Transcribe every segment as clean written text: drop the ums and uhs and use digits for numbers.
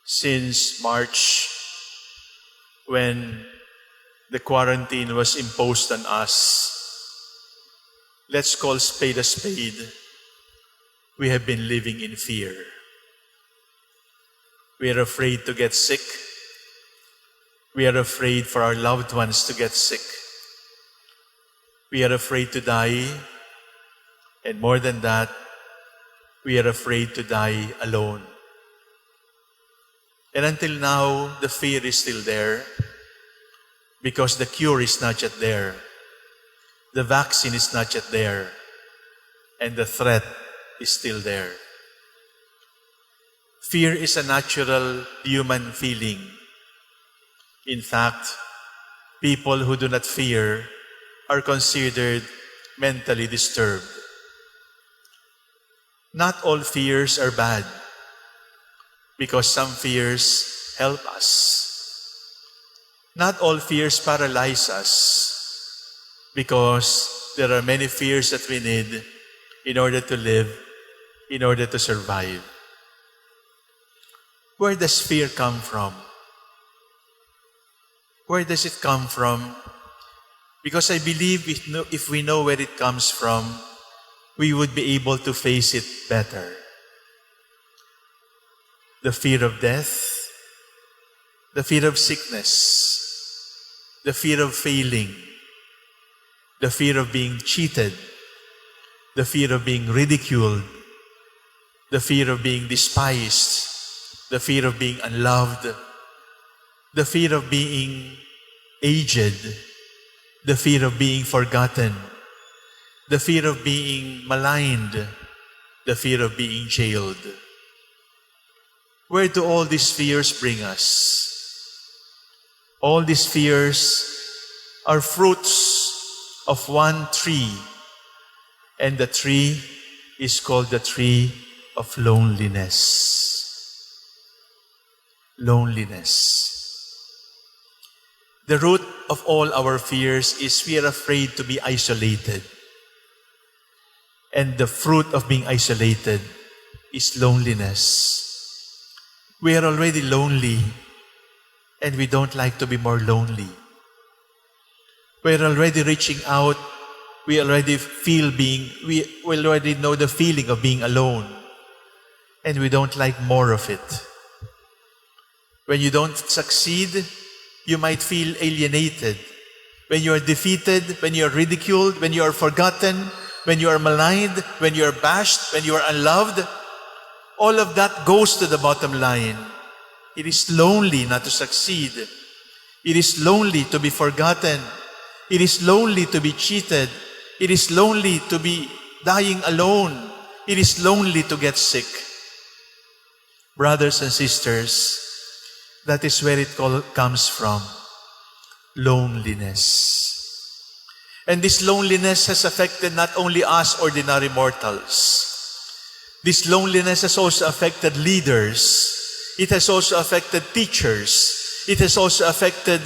since March, when the quarantine was imposed on us. Let's call spade a spade. We have been living in fear. We are afraid to get sick. We are afraid for our loved ones to get sick. We are afraid to die. And more than that, we are afraid to die alone. And until now, the fear is still there because the cure is not yet there. The vaccine is not yet there. And the threat is still there. Fear is a natural human feeling. In fact, people who do not fear are considered mentally disturbed. Not all fears are bad, because some fears help us. Not all fears paralyze us, because there are many fears that we need in order to live, in order to survive. Where does fear come from? Where does it come from? Because I believe if we know where it comes from, we would be able to face it better. The fear of death, the fear of sickness, the fear of failing, the fear of being cheated, the fear of being ridiculed, the fear of being despised, the fear of being unloved, the fear of being aged, the fear of being forgotten, the fear of being maligned, the fear of being jailed. Where do all these fears bring us? All these fears are fruits of one tree, and the tree is called the tree of loneliness. Loneliness. The root of all our fears is we are afraid to be isolated. And the fruit of being isolated is loneliness. We are already lonely, and we don't like to be more lonely. We are already reaching out. We already we already know the feeling of being alone, and we don't like more of it. When you don't succeed, you might feel alienated. When you are defeated, when you are ridiculed, when you are forgotten, when you are maligned, when you are bashed, when you are unloved, all of that goes to the bottom line. It is lonely not to succeed. It is lonely to be forgotten. It is lonely to be cheated. It is lonely to be dying alone. It is lonely to get sick. Brothers and sisters, that is where it comes from. Loneliness. And this loneliness has affected not only us ordinary mortals. This loneliness has also affected leaders. It has also affected teachers. It has also affected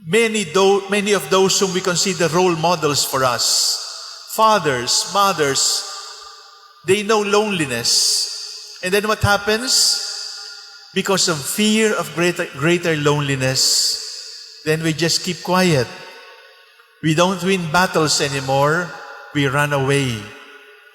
many of those whom we consider role models for us. Fathers, mothers, they know loneliness. And then what happens? Because of fear of greater loneliness, then we just keep quiet. We don't win battles anymore. We run away.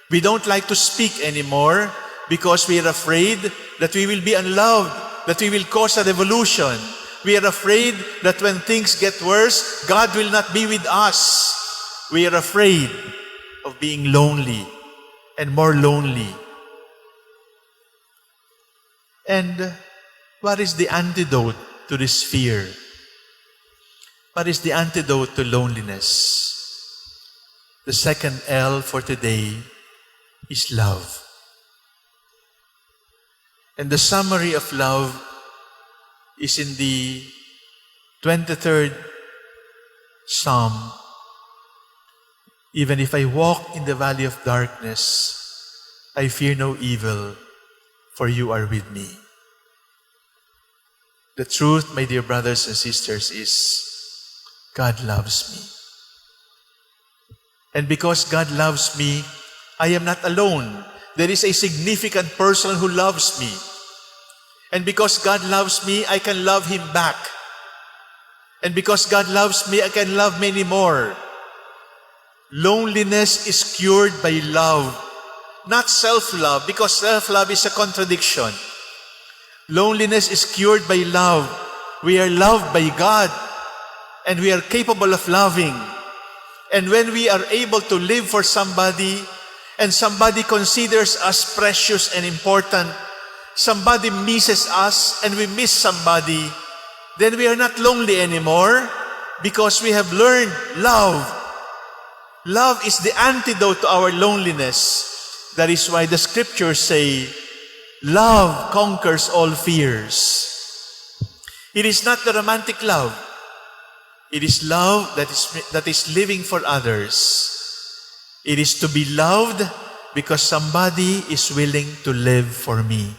We don't like to speak anymore because we are afraid that we will be unloved, that we will cause a revolution. We are afraid that when things get worse, God will not be with us. We are afraid of being lonely and more lonely. And what is the antidote to this fear? What is the antidote to loneliness? The second L for today is love. And the summary of love is in the 23rd Psalm. Even if I walk in the valley of darkness, I fear no evil, for you are with me. The truth, my dear brothers and sisters, is God loves me. And because God loves me, I am not alone. There is a significant person who loves me. And because God loves me, I can love Him back. And because God loves me, I can love many more. Loneliness is cured by love, not self-love, because self-love is a contradiction. Loneliness is cured by love. We are loved by God, and we are capable of loving. And when we are able to live for somebody, and somebody considers us precious and important, somebody misses us, and we miss somebody, then we are not lonely anymore because we have learned love. Love is the antidote to our loneliness. That is why the scriptures say, love conquers all fears. It is not the romantic love. It is love that is living for others. It is to be loved because somebody is willing to live for me.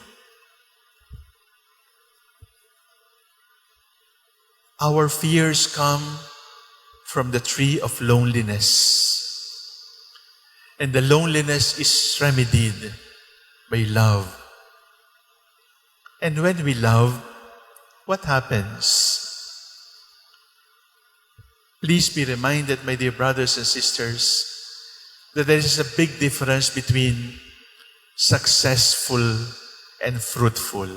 Our fears come from the tree of loneliness. And the loneliness is remedied by love. And when we love, what happens? Please be reminded, my dear brothers and sisters, that there is a big difference between successful and fruitful.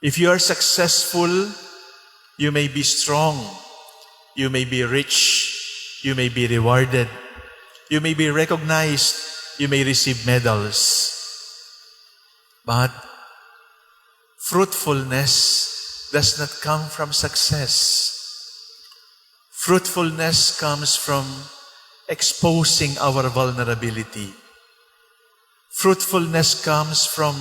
If you are successful, you may be strong, you may be rich, you may be rewarded, you may be recognized, you may receive medals. But fruitfulness does not come from success. Fruitfulness comes from exposing our vulnerability. Fruitfulness comes from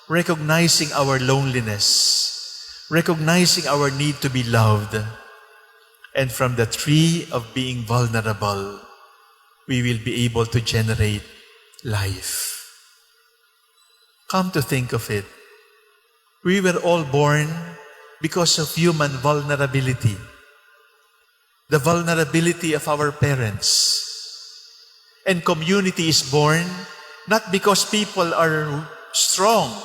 recognizing our loneliness, recognizing our need to be loved. And from the tree of being vulnerable, we will be able to generate life. Come to think of it, we were all born because of human vulnerability. The vulnerability of our parents. And community is born not because people are strong,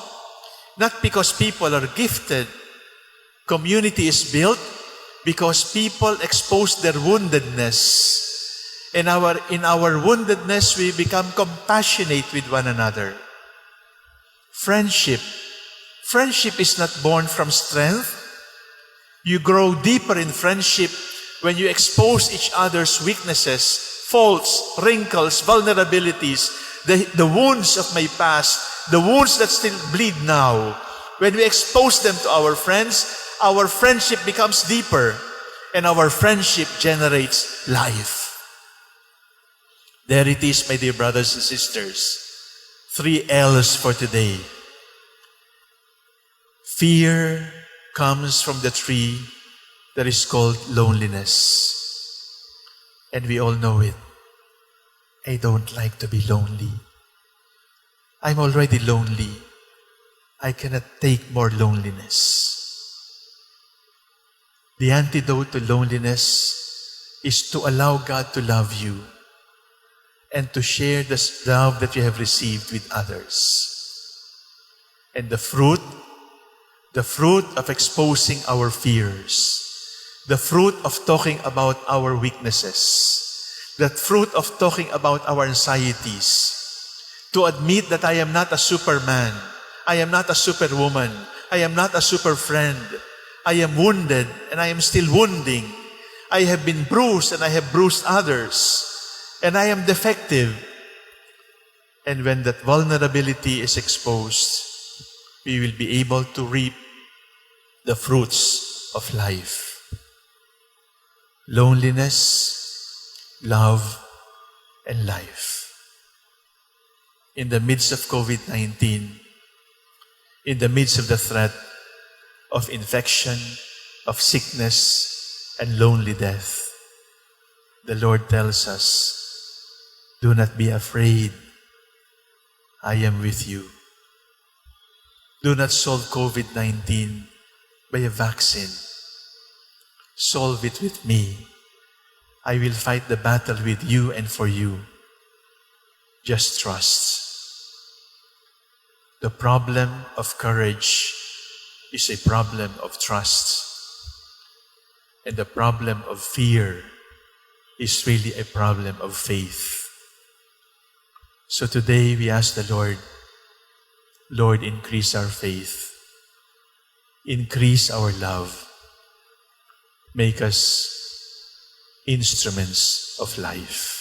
not because people are gifted. Community is built because people expose their woundedness. And in our woundedness, we become compassionate with one another. Friendship. Friendship is not born from strength. You grow deeper in friendship when you expose each other's weaknesses, faults, wrinkles, vulnerabilities, the wounds of my past, the wounds that still bleed now. When we expose them to our friends, our friendship becomes deeper, and our friendship generates life. There it is, my dear brothers and sisters. 3 L's for today. Fear comes from the tree that is called loneliness. And we all know it. I don't like to be lonely. I'm already lonely. I cannot take more loneliness. The antidote to loneliness is to allow God to love you and to share the love that you have received with others. And the fruit of exposing our fears, the fruit of talking about our weaknesses, the fruit of talking about our anxieties, to admit that I am not a superman, I am not a superwoman, I am not a super friend, I am wounded and I am still wounding, I have been bruised and I have bruised others, and I am defective. And when that vulnerability is exposed, we will be able to reap the fruits of life. Loneliness, love, and life. In the midst of COVID-19, in the midst of the threat of infection, of sickness, and lonely death, the Lord tells us, do not be afraid. I am with you. Do not solve COVID-19 by a vaccine. Solve it with me. I will fight the battle with you and for you. Just trust. The problem of courage is a problem of trust. And the problem of fear is really a problem of faith. So today we ask the Lord, Lord, increase our faith. Increase our love. Make us instruments of life.